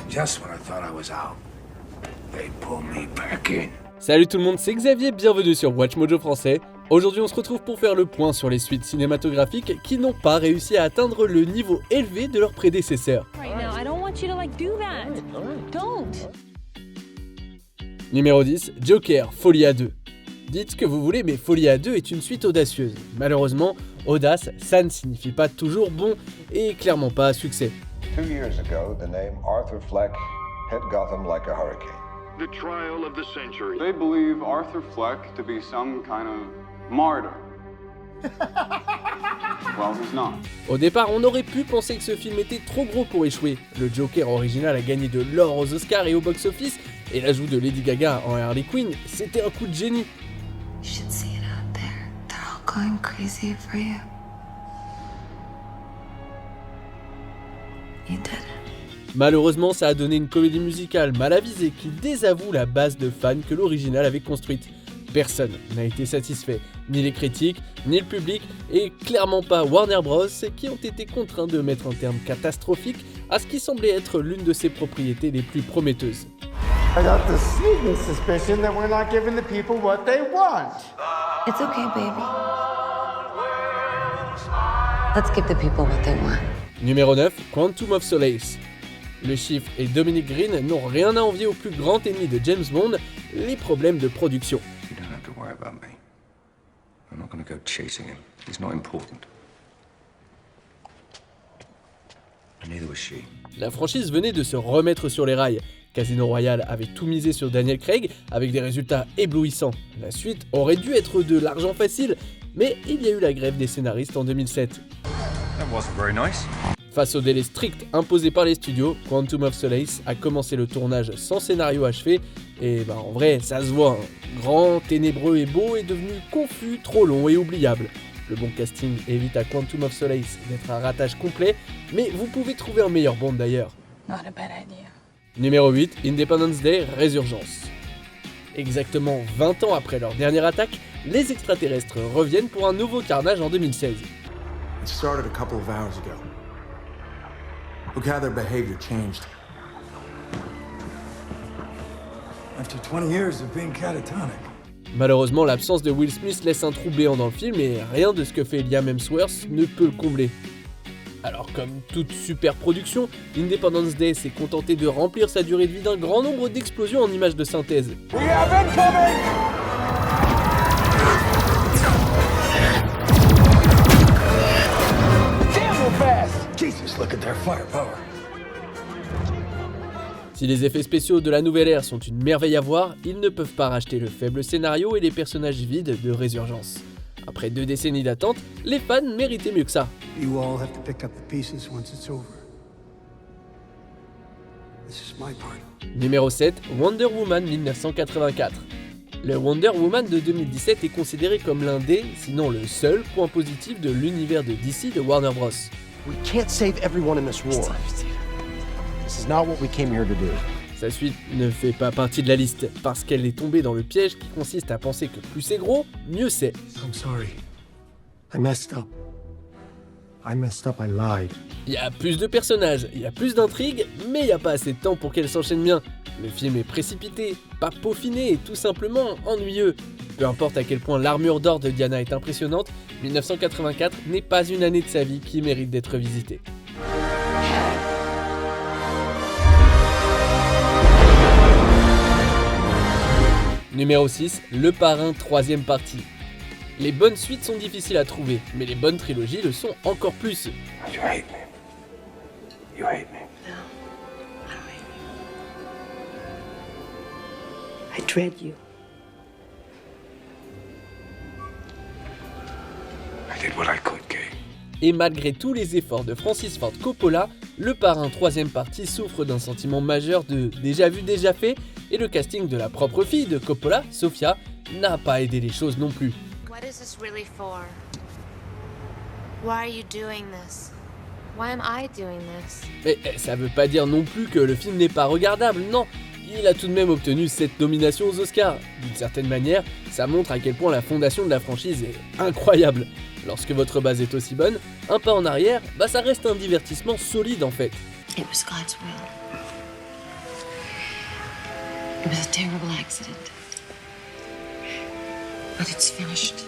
Just when I thought I was out, they pull me back in. Salut tout le monde, c'est Xavier, bienvenue sur Watch Mojo français. Aujourd'hui on se retrouve pour faire le point sur les suites cinématographiques qui n'ont pas réussi à atteindre le niveau élevé de leurs prédécesseurs. Numéro 10, Joker, Folie à 2. Dites ce que vous voulez, mais Folie à 2 est une suite audacieuse. Malheureusement, audace, ça ne signifie pas toujours bon et clairement pas succès. 2 years ago, the name Arthur Fleck hit Gotham like a hurricane. The trial of the century. They believe Arthur Fleck to be some kind of martyr. Well, he's not. Au départ, on aurait pu penser que ce film était trop gros pour échouer. Le Joker original a gagné de l'or aux Oscars et au box-office, et l'ajout de Lady Gaga en Harley Quinn, c'était un coup de génie. You should see it out there. They're all going crazy for you. You did it. Malheureusement, ça a donné une comédie musicale mal avisée qui désavoue la base de fans que l'original avait construite. Personne n'a été satisfait, ni les critiques, ni le public, et clairement pas Warner Bros, qui ont été contraints de mettre un terme catastrophique à ce qui semblait être l'une de ses propriétés les plus prometteuses. I got the sneaking suspicion that we're not giving the people what they want. It's okay, baby. Let's give the people what they want. Numéro 9, Quantum of Solace. Le Chiffre et Dominic Green n'ont rien à envier au plus grand ennemi de James Bond, les problèmes de production. You don't have to worry about me. I'm not gonna go chasing him. He's not important. And neither was she. La franchise venait de se remettre sur les rails. Casino Royale avait tout misé sur Daniel Craig avec des résultats éblouissants. La suite aurait dû être de l'argent facile, mais il y a eu la grève des scénaristes en 2007. That wasn't very nice. Face au délai strict imposé par les studios, Quantum of Solace a commencé le tournage sans scénario achevé, et en vrai, ça se voit, hein. Grand, ténébreux et beau est devenu confus, trop long et oubliable. Le bon casting évite à Quantum of Solace d'être un ratage complet, mais vous pouvez trouver un meilleur Bond d'ailleurs. Not a bad idea. Numéro 8, Independence Day, Résurgence. Exactement 20 ans après leur dernière attaque, les extraterrestres reviennent pour un nouveau carnage en 2016. It started a couple of hours ago. Look how their behavior changed. After 20 years of being catatonic. Malheureusement, l'absence de Will Smith laisse un trou béant dans le film et rien de ce que fait Liam Hemsworth ne peut le combler. Alors comme toute super production, Independence Day s'est contenté de remplir sa durée de vie d'un grand nombre d'explosions en images de synthèse. We have incoming! Damn, we're fast! Jesus, look at their firepower. Si les effets spéciaux de la nouvelle ère sont une merveille à voir, ils ne peuvent pas racheter le faible scénario et les personnages vides de Résurgence. Après 2 décennies d'attente, les fans méritaient mieux que ça. You all have to pick up the pieces once it's over. This is my part. Numéro 7, Wonder Woman 1984. Le Wonder Woman de 2017 est considéré comme l'un des, sinon le seul, point positif de l'univers de DC de Warner Bros. We can't save everyone in this war. This is not what we came here to do. Sa suite ne fait pas partie de la liste, parce qu'elle est tombée dans le piège qui consiste à penser que plus c'est gros, mieux c'est. I'm sorry. I messed up. I lied. Il y a plus de personnages, il y a plus d'intrigues, mais il n'y a pas assez de temps pour qu'elles s'enchaînent bien. Le film est précipité, pas peaufiné et tout simplement ennuyeux. Peu importe à quel point l'armure d'or de Diana est impressionnante, 1984 n'est pas une année de sa vie qui mérite d'être visitée. Numéro 6, Le Parrain 3ème partie. Les bonnes suites sont difficiles à trouver, mais les bonnes trilogies le sont encore plus. You hate me. You hate me. No, I don't hate you. I dread you. I did what I could, Kay. Et malgré tous les efforts de Francis Ford Coppola, Le Parrain 3ème partie souffre d'un sentiment majeur de déjà vu, déjà fait, et le casting de la propre fille de Coppola, Sofia, n'a pas aidé les choses non plus. What is this really for? Why are you doing this? Why am I doing this? Mais ça veut pas dire non plus que le film n'est pas regardable, non. Il a tout de même obtenu 7 nominations aux Oscars. D'une certaine manière, ça montre à quel point la fondation de la franchise est incroyable. Lorsque votre base est aussi bonne, un pas en arrière, ça reste un divertissement solide en fait. It was God's will. It was a terrible accident. But it's finished.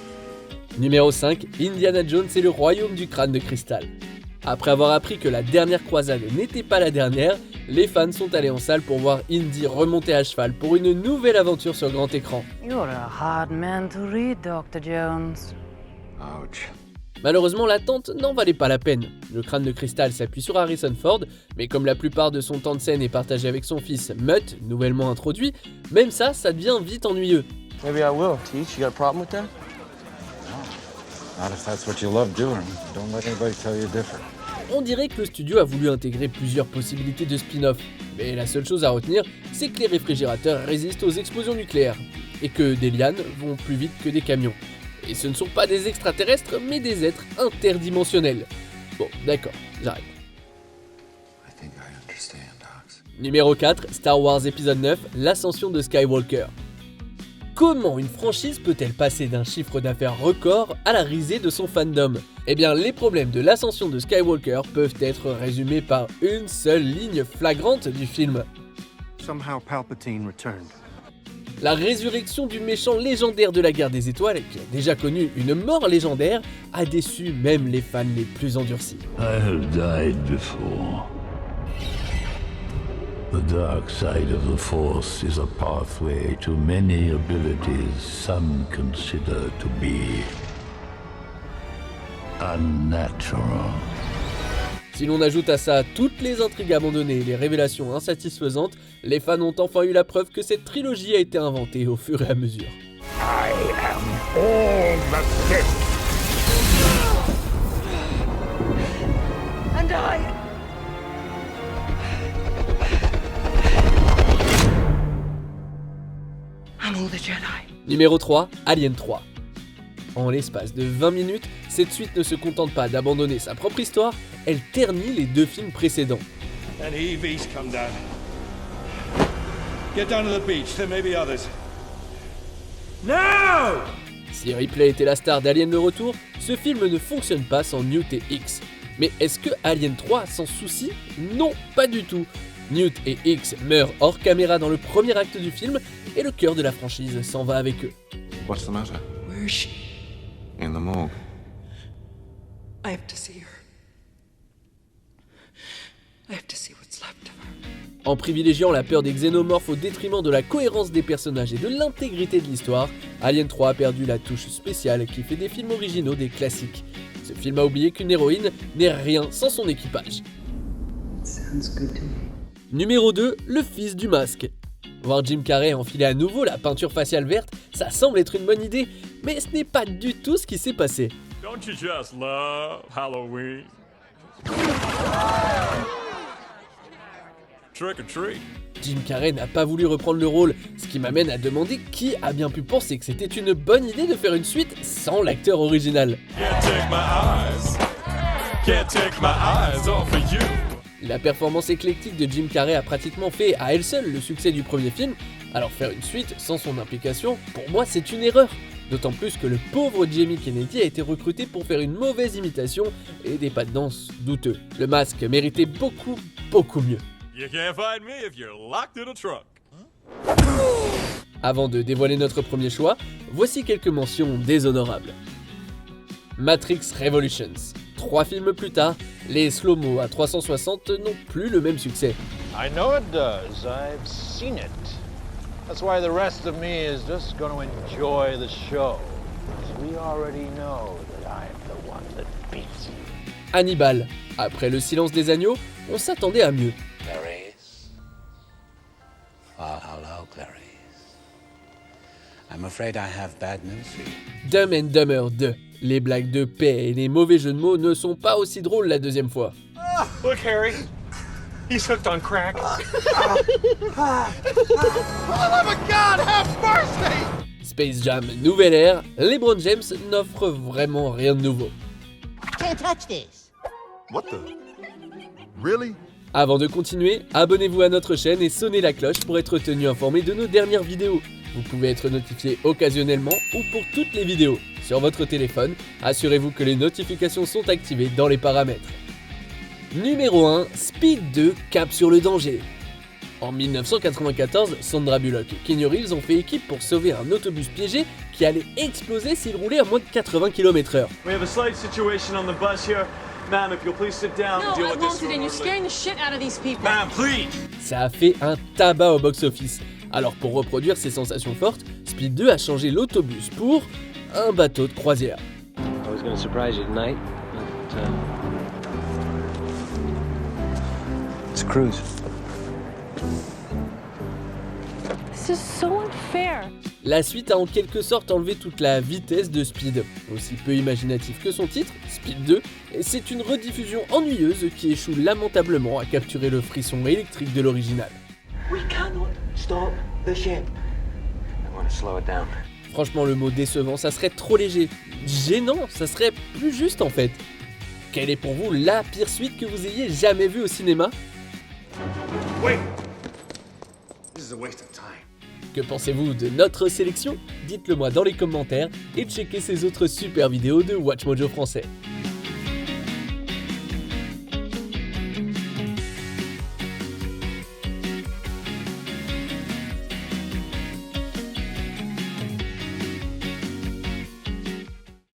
Numéro 5, Indiana Jones et le royaume du crâne de cristal. Après avoir appris que la dernière croisade n'était pas la dernière, les fans sont allés en salle pour voir Indy remonter à cheval pour une nouvelle aventure sur grand écran. You're a hard man to read, Dr. Jones. Ouch. Malheureusement, l'attente n'en valait pas la peine. Le crâne de cristal s'appuie sur Harrison Ford, mais comme la plupart de son temps de scène est partagé avec son fils Mutt, nouvellement introduit, même ça devient vite ennuyeux. Maybe I will, Teach. You got a problem with that? Not if that's what you love doing. Don't let anybody tell you different. On dirait que le studio a voulu intégrer plusieurs possibilités de spin-off, mais la seule chose à retenir, c'est que les réfrigérateurs résistent aux explosions nucléaires, et que des lianes vont plus vite que des camions. Et ce ne sont pas des extraterrestres, mais des êtres interdimensionnels. Bon, d'accord, j'arrête. Numéro 4, Star Wars épisode 9, l'ascension de Skywalker. Comment une franchise peut-elle passer d'un chiffre d'affaires record à la risée de son fandom? Eh bien, les problèmes de l'ascension de Skywalker peuvent être résumés par une seule ligne flagrante du film. Somehow Palpatine returned. La résurrection du méchant légendaire de la guerre des étoiles, qui a déjà connu une mort légendaire, a déçu même les fans les plus endurcis. I have died before. The dark side of the Force is a pathway to many abilities some consider to be unnatural. Si l'on ajoute à ça toutes les intrigues abandonnées et les révélations insatisfaisantes, les fans ont enfin eu la preuve que cette trilogie a été inventée au fur et à mesure. I am all the Sith. And I... I'm all the Jedi. Numéro 3, Alien 3. En l'espace de 20 minutes, cette suite ne se contente pas d'abandonner sa propre histoire, elle ternit les deux films précédents. And EV's come down. Get down to the beach, there may be others. No! Si Ripley était la star d'Alien le Retour, ce film ne fonctionne pas sans Newt et X. Mais est-ce que Alien 3 s'en soucie? Non, pas du tout. Newt et X meurent hors caméra dans le premier acte du film et le cœur de la franchise s'en va avec eux. What's the matter? Where is she? In the morgue. I have to see her. I have to see what's left of her. En privilégiant la peur des xénomorphes au détriment de la cohérence des personnages et de l'intégrité de l'histoire, Alien 3 a perdu la touche spéciale qui fait des films originaux des classiques. Ce film a oublié qu'une héroïne n'est rien sans son équipage. Sounds good to me. Numéro 2, le fils du masque. Voir Jim Carrey enfiler à nouveau la peinture faciale verte, ça semble être une bonne idée, mais ce n'est pas du tout ce qui s'est passé. Don't you just love Halloween? Trick or treat. Jim Carrey n'a pas voulu reprendre le rôle, ce qui m'amène à demander qui a bien pu penser que c'était une bonne idée de faire une suite sans l'acteur original. Can't take my eyes. Can't take my eyes off of you. La performance éclectique de Jim Carrey a pratiquement fait à elle seule le succès du premier film, alors faire une suite sans son implication, pour moi c'est une erreur. D'autant plus que le pauvre Jamie Kennedy a été recruté pour faire une mauvaise imitation et des pas de danse douteux. Le masque méritait beaucoup mieux. You can't find me if you're locked in a truck. Avant de dévoiler notre premier choix, voici quelques mentions déshonorables. Matrix Revolutions. 3 films plus tard, les slow-mo à 360 n'ont plus le même succès. I know it does. I've seen it. That's why the rest of me is just going to enjoy the show. Because we already know that I'm the one that beats you. Hannibal. Après Le Silence des Agneaux, on s'attendait à mieux. Clarice. Oh, hello, Clarice. I'm afraid I have bad news for you. Dumb and Dumber 2. Les blagues de paix et les mauvais jeux de mots ne sont pas aussi drôles la deuxième fois. Look, Harry. He's hooked on crack. Space Jam Nouvelle Ère, LeBron James n'offre vraiment rien de nouveau. Can't touch this. What the? Really? Avant de continuer, abonnez-vous à notre chaîne et sonnez la cloche pour être tenu informé de nos dernières vidéos. Vous pouvez être notifié occasionnellement ou pour toutes les vidéos. Sur votre téléphone, assurez-vous que les notifications sont activées dans les paramètres. Numéro 1, Speed 2, Cap sur le danger. En 1994, Sandra Bullock et Keanu Reeves ont fait équipe pour sauver un autobus piégé qui allait exploser s'il roulait à moins de 80 km/h. We have a slight situation on the bus here. Ma'am, if you'll please sit down and deal with this remotely. You're scaring the shit out of these people. Ma'am, please. Ça a fait un tabac au box-office. Alors pour reproduire ces sensations fortes, Speed 2 a changé l'autobus pour un bateau de croisière. I was gonna surprise you tonight, but it's a cruise. This is so unfair. La suite a en quelque sorte enlevé toute la vitesse de Speed. Aussi peu imaginatif que son titre, Speed 2, c'est une rediffusion ennuyeuse qui échoue lamentablement à capturer le frisson électrique de l'original. We cannot stop the ship. I want to slow it down. Franchement, le mot décevant, ça serait trop léger. Gênant, ça serait plus juste en fait. Quelle est pour vous la pire suite que vous ayez jamais vue au cinéma? Wait! This is a waste of time. Que pensez-vous de notre sélection? Dites-le moi dans les commentaires et checkez ces autres super vidéos de WatchMojo français.